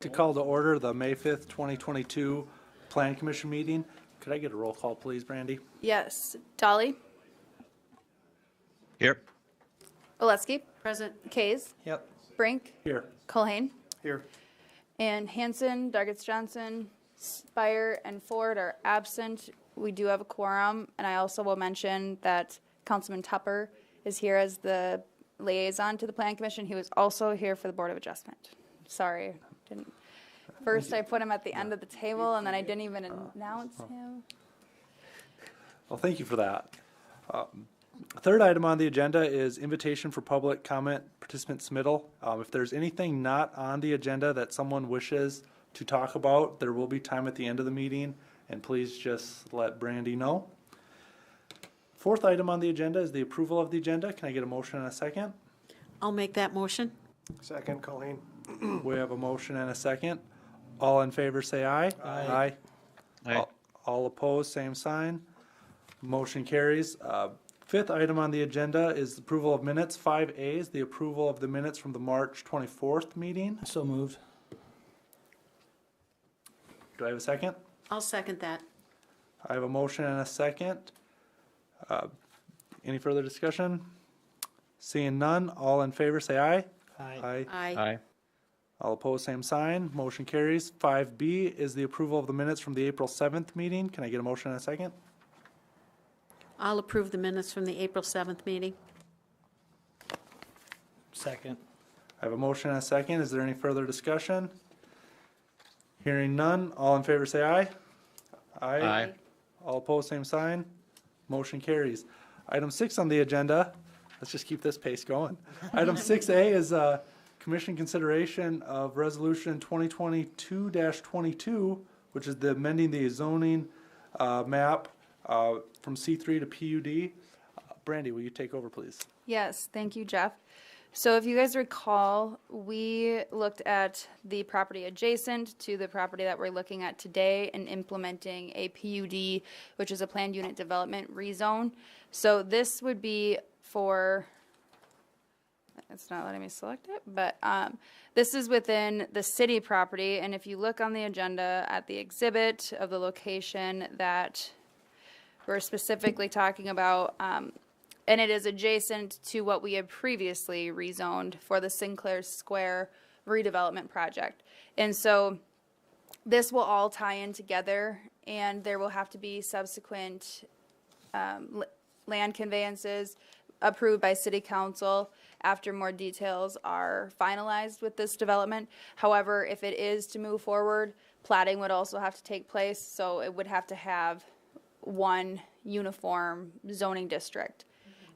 To call to order the May 5th, 2022 Plan Commission meeting. Could I get a roll call, please, Brandy? Yes. Dolly? Here. Oleski? Present. Kays? Yep. Brink? Here. Culhane? Here. And Hanson, Dargis Johnson, Spire, and Ford are absent. We do have a quorum, and I also will mention that Councilman Tupper is here as the liaison to the Plan Commission. He was also here for the Board of Adjustment. Sorry, didn't. First, I put him at the end of the table, and then I didn't even announce him. Well, thank you for that. Third item on the agenda is invitation for public comment participant submittal. If there's anything not on the agenda that someone wishes to talk about, there will be time at the end of the meeting, and please just let Brandy know. Fourth item on the agenda is the approval of the agenda. Can I get a motion and a second? I'll make that motion. Second, Colleen. We have a motion and a second. All in favor say aye. Aye. Aye. All opposed, same sign. Motion carries. Fifth item on the agenda is the approval of minutes. 5A is the approval of the minutes from the March 24th meeting. So moved. Do I have a second? I'll second that. I have a motion and a second. Any further discussion? Seeing none, all in favor say aye. Aye. Aye. Aye. All opposed, same sign. Motion carries. 5B is the approval of the minutes from the April 7th meeting. Can I get a motion and a second? I'll approve the minutes from the April 7th meeting. Second. I have a motion and a second. Is there any further discussion? Hearing none, all in favor say aye. Aye. All opposed, same sign. Motion carries. Item 6 on the agenda, let's just keep this pace going. Item 6A is commission consideration of resolution 2022-22, which is the amending the zoning map from C3 to PUD. Brandy, will you take over, please? Yes, thank you, Jeff. So if you guys recall, we looked at the property adjacent to the property that we're looking at today and implementing a PUD, which is a planned unit development rezone. So this would be for, it's not letting me select it, but this is within the city property. And if you look on the agenda at the exhibit of the location that we're specifically talking about, and it is adjacent to what we had previously rezoned for the Sinclair Square redevelopment project. And so this will all tie in together, and there will have to be subsequent land conveyances approved by city council after more details are finalized with this development. However, if it is to move forward, platting would also have to take place, so it would have to have one uniform zoning district.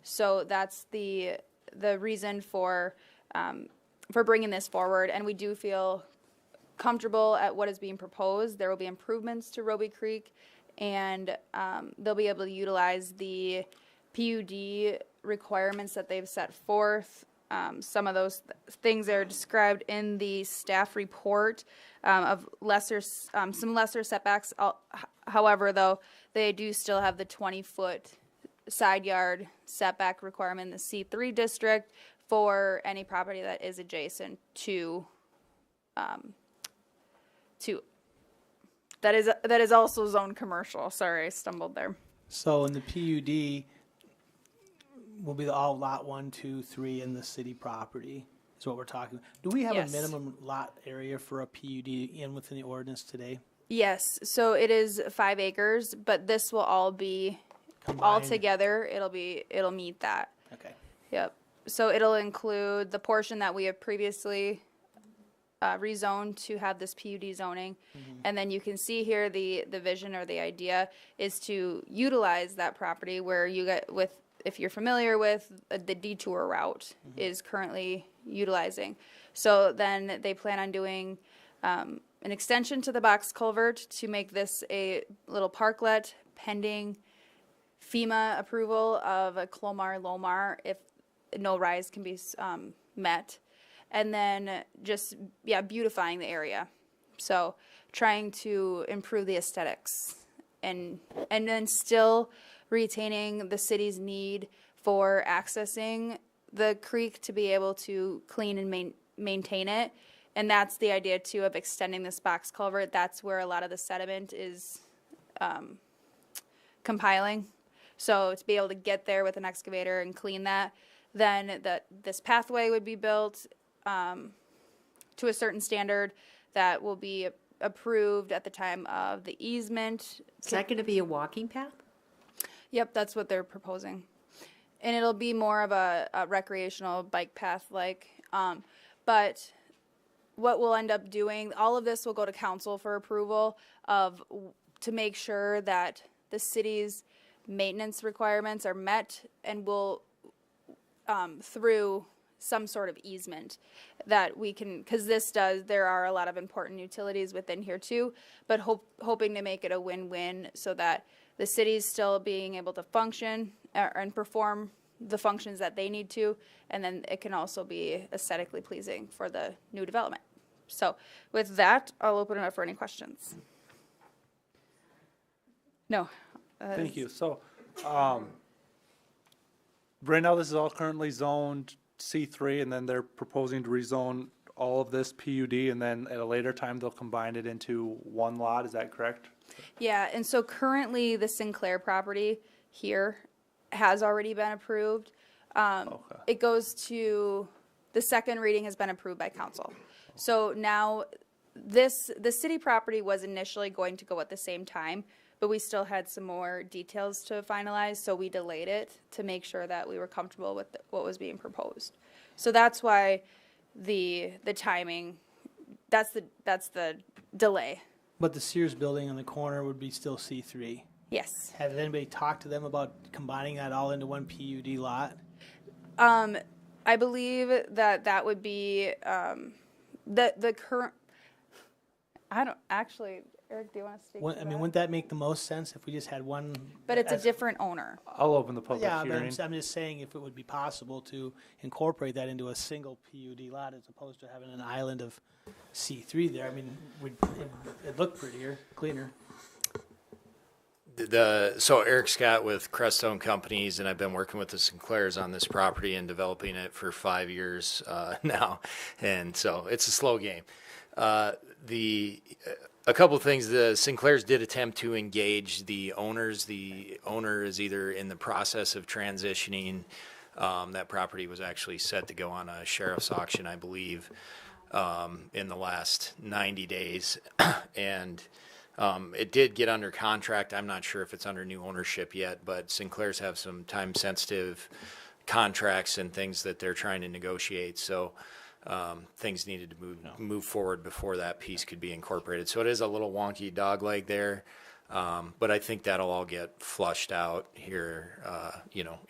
So that's the reason for bringing this forward, and we do feel comfortable at what is being proposed. There will be improvements to Roby Creek, and they'll be able to utilize the PUD requirements that they've set forth. Some of those things are described in the staff report of some lesser setbacks. However, though, they do still have the 20-foot side yard setback requirement in the C3 district for any property that is adjacent to that is also zone commercial. Sorry, I stumbled there. So in the PUD will be all lot 1, 2, 3 in the city property is what we're talking. Do we have Yes. a minimum lot area for a PUD within the ordinance today? Yes, so it is 5 acres, but this will all be all Combined? together. It'll meet that. Okay. Yep. So it'll include the portion that we have previously rezoned to have this PUD zoning. And then you can see here the vision or the idea is to utilize that property where you get with, if you're familiar with the detour route is currently utilizing. So then they plan on doing an extension to the box culvert to make this a little parklet pending FEMA approval of a Clomar-Lomar if no rise can be met. And then just, beautifying the area. So trying to improve the aesthetics and then still retaining the city's need for accessing the creek to be able to clean and maintain it And that's the idea too of extending this box culvert. That's where a lot of the sediment is compiling. So to be able to get there with an excavator and clean that, then this pathway would be built to a certain standard that will be approved at the time of the easement. Is that going to be a walking path? Yep, that's what they're proposing. And it'll be more of a recreational bike path but what we'll end up doing, all of this will go to council for approval to make sure that the city's maintenance requirements are met, and will through some sort of easement that we can, because there are a lot of important utilities within here too, but hoping to make it a win-win so that the city's still being able to function and perform the functions that they need to, and then it can also be aesthetically pleasing for the new development. So with that, I'll open it up for any questions. No. Thank you. So, right now this is all currently zoned C3, and then they're proposing to rezone all of this PUD, and then at a later time they'll combine it into one lot. Is that correct? Yeah, and so currently the Sinclair property here has already been approved. Okay. It goes to, the second reading has been approved by council. So now the city property was initially going to go at the same time, but we still had some more details to finalize, so we delayed it to make sure that we were comfortable with what was being proposed. So that's why the timing, that's the delay. But the Sears building on the corner would be still C3. Yes. Have anybody talked to them about combining that all into one PUD lot? I believe that would be the current. I don't actually. Eric, do you want to speak? I mean, wouldn't that make the most sense if we just had one? But it's a different owner. I'll open the public Yeah, but hearing. I'm just saying if it would be possible to incorporate that into a single PUD lot as opposed to having an island of C3 there. I mean, it'd look prettier, cleaner. So Eric Scott with Crestone Companies, and I've been working with the Sinclairs on this property and developing it for 5 years now, and so it's a slow game. A couple of things, the Sinclairs did attempt to engage the owners. The owner is either in the process of transitioning. That property was actually set to go on a sheriff's auction, I believe, in the last 90 days, and it did get under contract. I'm not sure if it's under new ownership yet, but Sinclairs have some time-sensitive contracts and things that they're trying to negotiate. So things needed to move forward before that piece could be incorporated. So it is a little wonky dogleg there, but I think that'll all get flushed out here,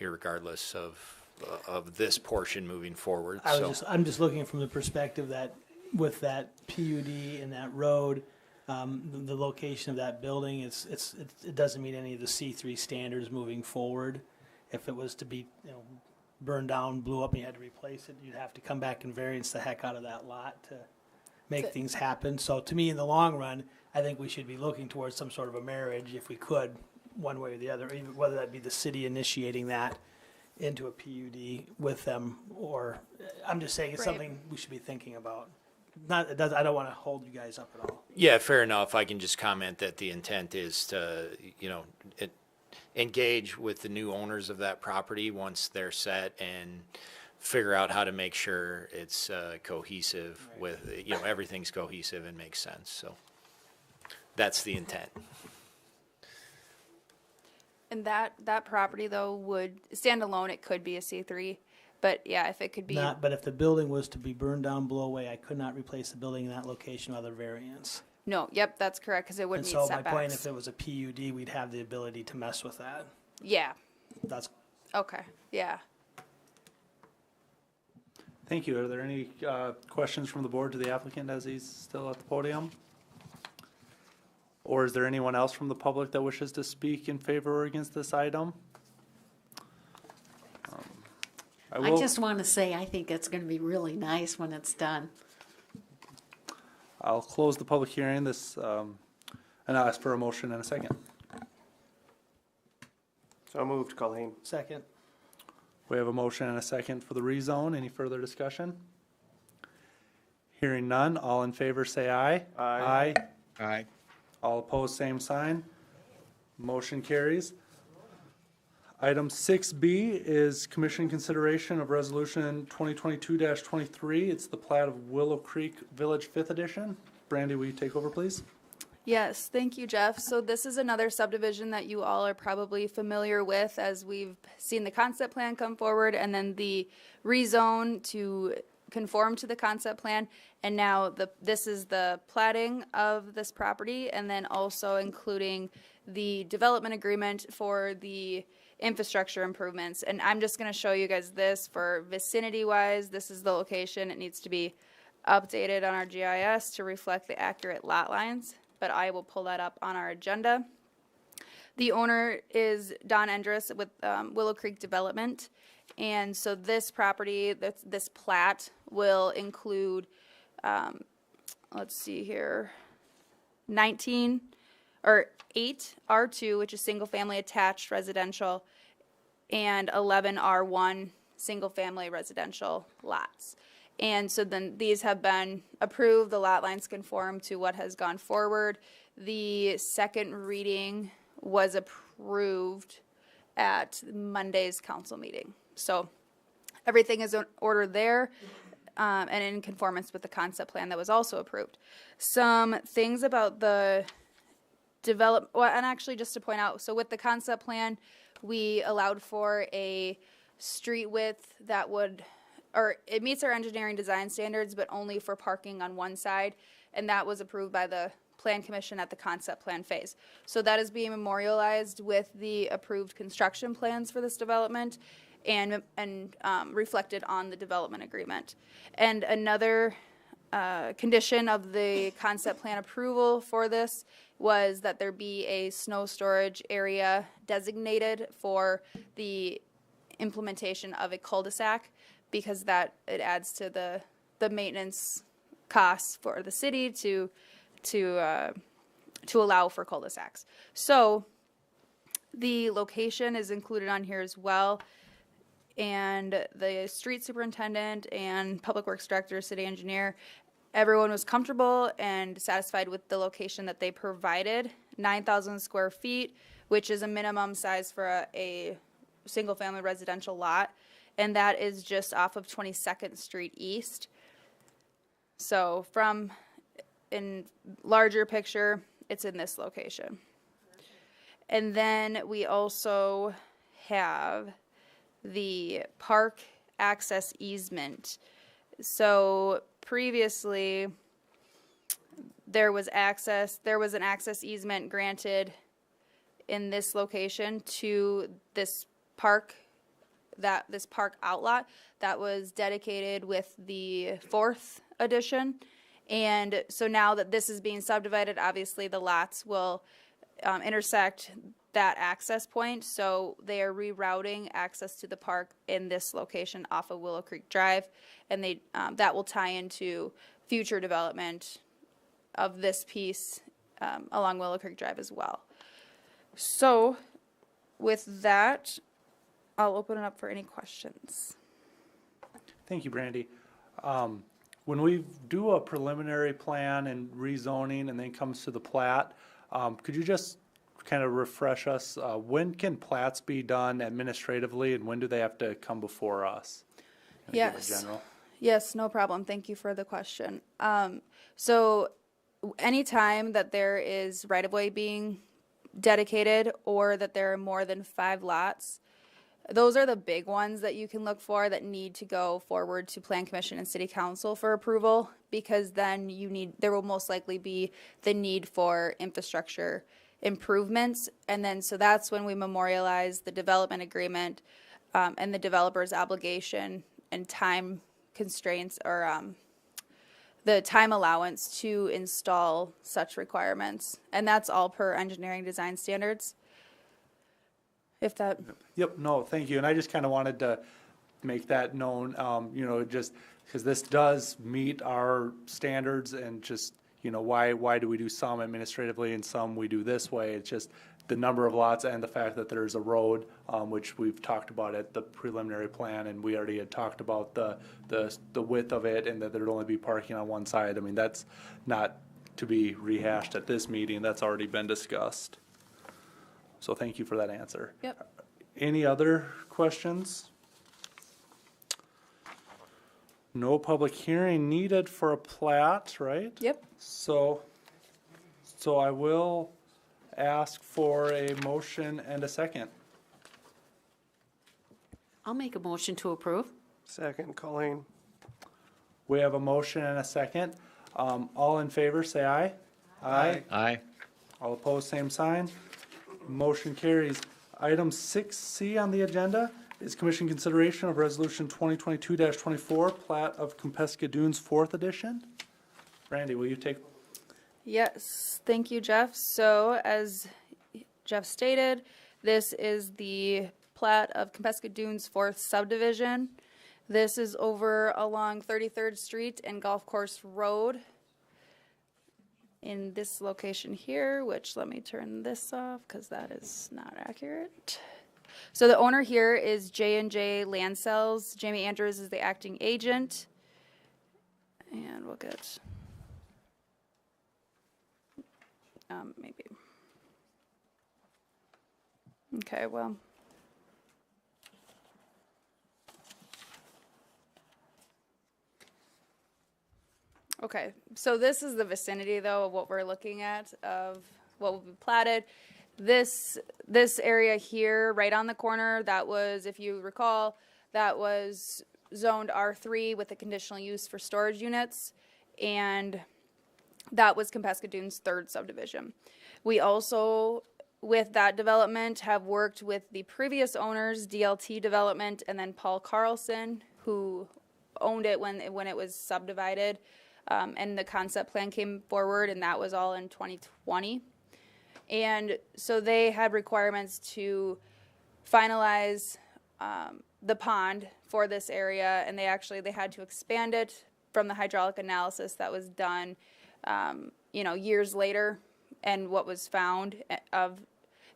irregardless of this portion moving forward. I'm just looking from the perspective that with that PUD and that road. The location of that building, it doesn't meet any of the C3 standards moving forward. If it was to be, burned down, blew up, and you had to replace it, you'd have to come back and variance the heck out of that lot to make things happen. So to me, in the long run, I think we should be looking towards some sort of a marriage, if we could, one way or the other, even whether that be the city initiating that into a PUD with them, or I'm just saying it's something we should be thinking about. I don't want to hold you guys up at all. Yeah, fair enough. I can just comment that the intent is to, engage with the new owners of that property once they're set and figure out how to make sure it's cohesive with, everything's cohesive and makes sense. So that's the intent. And that property though would stand alone. It could be a C3. But yeah, if it could be. But if the building was to be burned down, blow away, I could not replace the building in that location without a variance. No, yep, that's correct, because it would And meet so setbacks. my point, if it was a PUD, we'd have the ability to mess with that. Yeah, That's okay, yeah. Thank you. Are there any questions from the board to the applicant as he's still at the podium? Or is there anyone else from the public that wishes to speak in favor or against this item? I just want to say, I think it's going to be really nice when it's done. I'll close the public hearing and I'll ask for a motion in a second. So moved, Colleen. second. We have a motion and a second for the rezone. Any further discussion? Hearing none, all in favor say aye. Aye. Aye. All opposed, same sign. Motion carries. Item 6B is commission consideration of resolution 2022-23. It's the plat of Willow Creek Village 5th Edition. Brandy, will you take over, please? Yes, thank you, Jeff. So this is another subdivision that you all are probably familiar with, as we've seen the concept plan come forward and then the rezone to conform to the concept plan. And now this is the platting of this property, and then also including the development agreement for the infrastructure improvements. And I'm just going to show you guys this for vicinity wise. This is the location. It needs to be updated on our GIS to reflect the accurate lot lines, but I will pull that up on our agenda. The owner is Don Endress with Willow Creek Development. And so this property, this plat will include, let's see here, 8 R2, which is single family attached residential, and 11 R1 single family residential lots. And so then these have been approved. The lot lines conform to what has gone forward. The second reading was approved at Monday's council meeting. So everything is in order there, and in conformance with the concept plan that was also approved. Some things about the and actually just to point out, so with the concept plan, we allowed for a street width that would, or it meets our engineering design standards, but only for parking on one side, and that was approved by the Plan Commission at the concept plan phase. So that is being memorialized with the approved construction plans for this development and reflected on the development agreement. And another condition of the concept plan approval for this was that there be a snow storage area designated for the implementation of a cul-de-sac, because that it adds to the maintenance costs for the city to allow for cul-de-sacs. So the location is included on here as well, and the street superintendent and public works director, city engineer, everyone was comfortable and satisfied with the location that they provided. 9,000 square feet, which is a minimum size for a single family residential lot, and that is just off of 22nd Street East. So from in larger picture, it's in this location. And then we also have the park access easement. So previously there was an access easement granted in this location to this park outlot that was dedicated with the 4th edition. And so now that this is being subdivided, obviously the lots will intersect that access point. So they are rerouting access to the park in this location off of Willow Creek Drive, and that will tie into future development of this piece along Willow Creek Drive as well. So with that, I'll open it up for any questions. Thank you, Brandy. When we do a preliminary plan and rezoning and then comes to the plat, could you just kind of refresh us, when can plats be done administratively and when do they have to come before us? Kind of give a general. Yes, no problem. Thank you for the question. So anytime that there is right-of-way being dedicated or that there are more than 5 lots, those are the big ones that you can look for that need to go forward to Plan Commission and City Council for approval, because then there will most likely be the need for infrastructure improvements. And then so that's when we memorialize the development agreement and the developer's obligation and time constraints, or the time allowance to install such requirements. And that's all per engineering design standards. If that. Yep, no, thank you. And I just kind of wanted to make that known, just because this does meet our standards, and just, why do we do some administratively and some we do this way? It's just the number of lots and the fact that there's a road, which we've talked about at the preliminary plan, and we already had talked about the width of it and that there'd only be parking on one side. I mean, that's not to be rehashed at this meeting. That's already been discussed. So thank you for that answer. Yep. Any other questions? No public hearing needed for a plat, right? Yep. So I will ask for a motion and a second. I'll make a motion to approve. Second, Colleen. We have a motion and a second. All in favor, say aye. Aye. Aye. All opposed, same sign. Motion carries. Item 6C on the agenda is commission consideration of resolution 2022-24, plat of Compesca Dunes 4th edition. Randy, will you take? Yes, thank you, Jeff. So as Jeff stated, this is the plat of Compesca Dunes 4th subdivision. This is over along 33rd Street and Golf Course Road in this location here, which let me turn this off because that is not accurate. So the owner here is J&J Land Sales. Jamie Andrews is the acting agent. And we'll get maybe. Okay, well. Okay, so this is the vicinity though of what we're looking at of what will be platted. This area here, right on the corner, that was, if you recall, that was zoned R3 with a conditional use for storage units, and that was Compesca Dunes' 3rd subdivision. We also, with that development, have worked with the previous owners, DLT Development, and then Paul Carlson, who owned it when it was subdivided, and the concept plan came forward, and that was all in 2020. And so they had requirements to finalize the pond for this area, and they had to expand it from the hydraulic analysis that was done, years later, and what was found of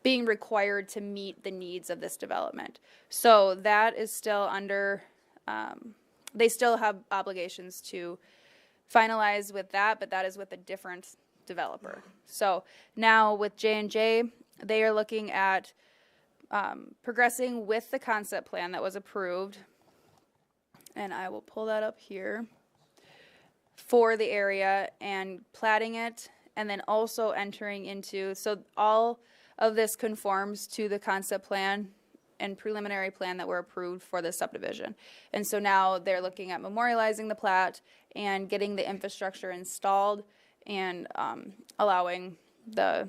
being required to meet the needs of this development. So that is still under, they still have obligations to finalize with that, but that is with a different developer. So now with J&J, they are looking at progressing with the concept plan that was approved, and I will pull that up here, for the area and platting it, and then also entering into, so all of this conforms to the concept plan and preliminary plan that were approved for this subdivision. And so now they're looking at memorializing the plat and getting the infrastructure installed and allowing to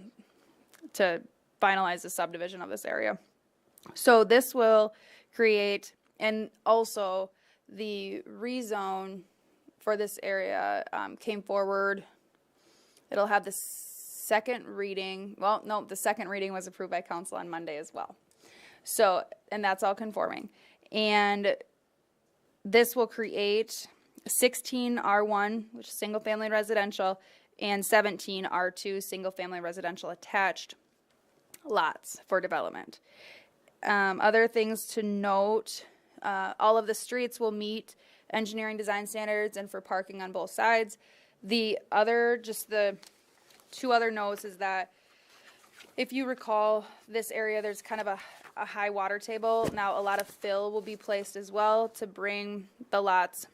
finalize the subdivision of this area. So this will create, and also the rezone for this area came forward. It'll have the second reading. Well, no, the second reading was approved by council on Monday as well. So, and that's all conforming. And this will create 16 R1, which is single family residential, and 17 R2, single family residential attached lots for development. Other things to note, all of the streets will meet engineering design standards and for parking on both sides. The two other notes is that if you recall this area, there's kind of a high water table. Now a lot of fill will be placed as well to bring the lots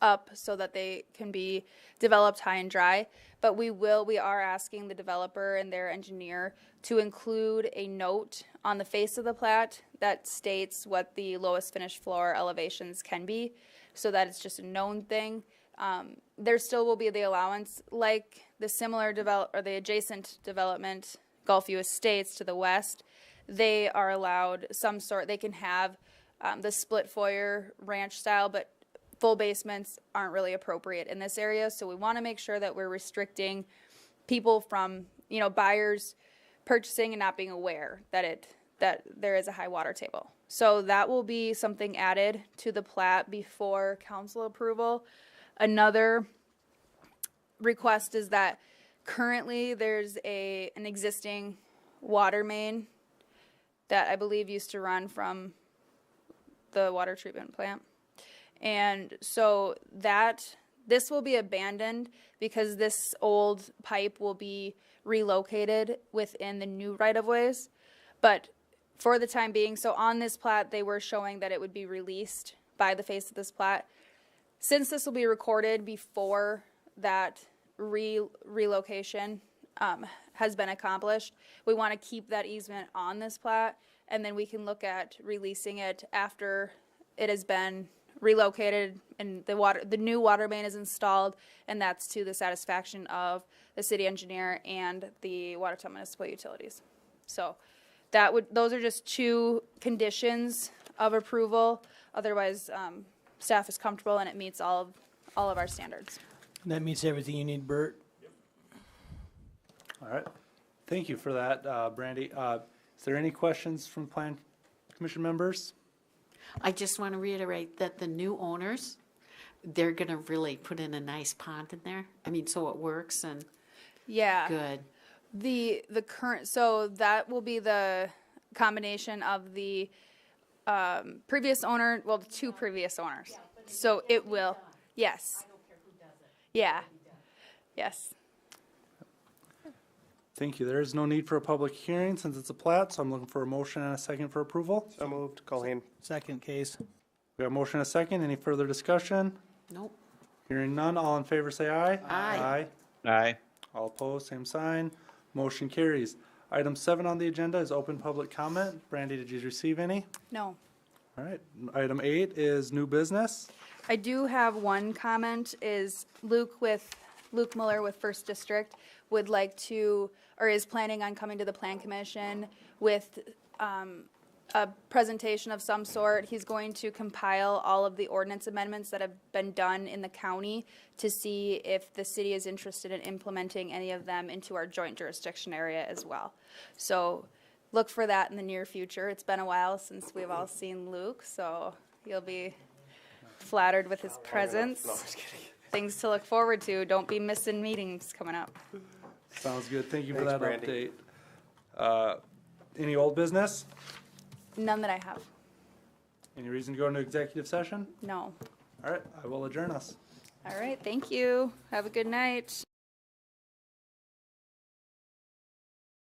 up so that they can be developed high and dry. But we are asking the developer and their engineer to include a note on the face of the plat that states what the lowest finished floor elevations can be, so that it's just a known thing. There still will be the allowance, like the similar the adjacent development, Gulfview Estates to the west. They are allowed they can have the split foyer ranch style, but full basements aren't really appropriate in this area. So we want to make sure that we're restricting people from, buyers purchasing and not being aware that there is a high water table. So that will be something added to the plat before council approval. Another request is that currently there's an existing water main that I believe used to run from the water treatment plant. And so this will be abandoned because this old pipe will be relocated within the new right-of-ways. But for the time being, so on this plat, they were showing that it would be released by the face of this plat. Since this will be recorded before that relocation has been accomplished, we want to keep that easement on this plat, and then we can look at releasing it after it has been relocated and the new water main is installed, and that's to the satisfaction of the city engineer and the Watertown Municipal Utilities. So those are just two conditions of approval. Otherwise, staff is comfortable and it meets all of our standards. That meets everything you need, Bert. All right. Thank you for that, Brandy. Is there any questions from Plan Commission members? I just want to reiterate that the new owners, they're going to really put in a nice pond in there. I mean, so it works and Yeah. good. The current, so that will be the combination of the previous owner, well, the two previous owners. So it will, yes. Yeah. Yes. Thank you. There is no need for a public hearing since it's a plat, so I'm looking for a motion and a second for approval. So moved. Colleen. Second case. We have a motion and a second. Any further discussion? Nope. Hearing none, all in favor say aye. Aye. Aye. All opposed, same sign. Motion carries. Item 7 on the agenda is open public comment. Brandy, did you receive any? No. All right. Item 8 is new business. I do have one comment is Luke Muller with First District would like to, or is planning on coming to the Plan Commission with a presentation of some sort. He's going to compile all of the ordinance amendments that have been done in the county to see if the city is interested in implementing any of them into our joint jurisdiction area as well. So look for that in the near future. It's been a while since we've all seen Luke, so you'll be flattered with his presence. No, just kidding. Things to look forward to. Don't be missing meetings coming up. Sounds good. Thank you for Thanks, that Brandy. update. Any old business? None that I have. Any reason to go into executive session? No. All right, I will adjourn us. All right, thank you. Have a good night.